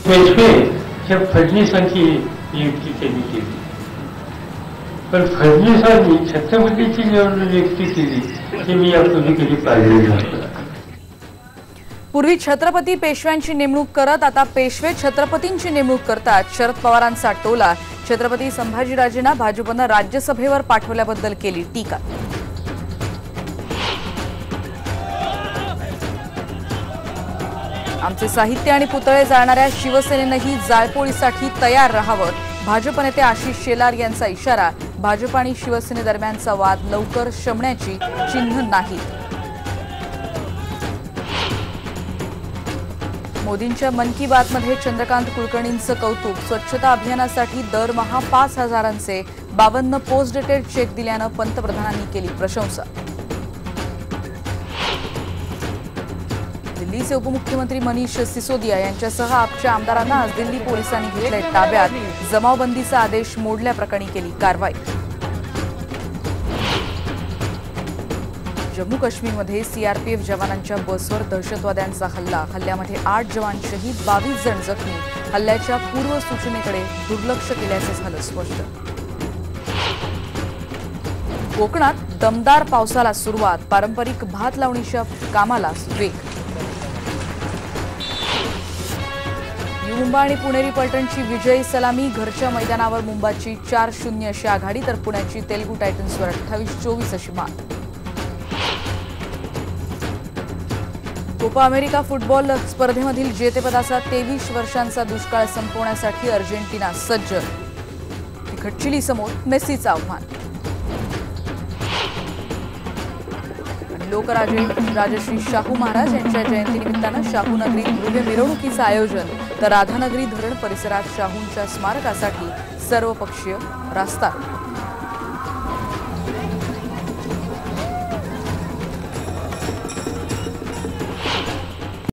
पेशवे हे फडणवीसांची नियुक्ती त्यांनी केली, पण फडणवीसांनी छत्रपतीची नियुक्ती केली हे मी यापूर्वी कधी पाहिलेलं नव्हतं. पूर्वी छत्रपती पेशव्यांची नेमणूक करत आता पेशवे छत्रपतींची नेमणूक करतात. शरद पवारांचा टोला. छत्रपती संभाजीराजेंना भाजपनं राज्यसभेवर पाठवल्याबद्दल केली टीका. आमचे साहित्य आणि पुतळे जाळणाऱ्या शिवसेनेनंही जाळपोळीसाठी तयार राहावं. भाजप नेते आशिष शेलार यांचा इशारा. भाजप आणि शिवसेनेदरम्यानचा वाद लवकर शमण्याची चिन्ह नाहीत. मोदींच्या मन की बात मध्ये चंद्रकांत कुलकर्णींचं कौतुक. स्वच्छता अभियानासाठी दरमहा 5,000चे 52 पोस्ट डेटेड चेक दिल्यानं पंतप्रधानांनी केली प्रशंसा. दिल्लीचे उपमुख्यमंत्री मनीष सिसोदिया यांच्यासह आपच्या आमदारांना आज दिल्ली पोलिसांनी घेतले ताब्यात. जमावबंदीचा आदेश मोडल्याप्रकरणी केली कारवाई. जम्मू काश्मीरमध्ये सीआरपीएफ जवानांच्या बसवर दहशतवाद्यांचा हल्ला. हल्ल्यामध्ये 8 जवान शहीद, 22 जण जखमी. हल्ल्याच्या पूर्व सूचनेकडे दुर्लक्ष केल्याचं झालं स्पष्ट. कोकणात दमदार पावसाला सुरुवात. पारंपरिक भात लावणीच्या कामाला वेग. मुंबई आणि पुणेरी पलटणची विजयी सलामी. घरच्या मैदानावर मुंबईची 4-0 अशी आघाडी, तर पुण्याची तेलुगू टायटन्सवर 28-24 अशी मात. कोपा अमेरिका फुटबॉल स्पर्धेमधील जेतेपदाचा 23 वर्षांचा दुष्काळ संपवण्यासाठी अर्जेंटिना सज्ज. तिखट चिलीसमोर मेस्सीचं आव्हान. लोकराजे राजश्री शाहू महाराज यांच्या जयंतीनिमित्तानं शाहूनगरीत भव्य मिरवणुकीचं आयोजन, तर राधानगरी धरण परिसरात शाहूंच्या स्मारकासाठी सर्वपक्षीय रास्ता.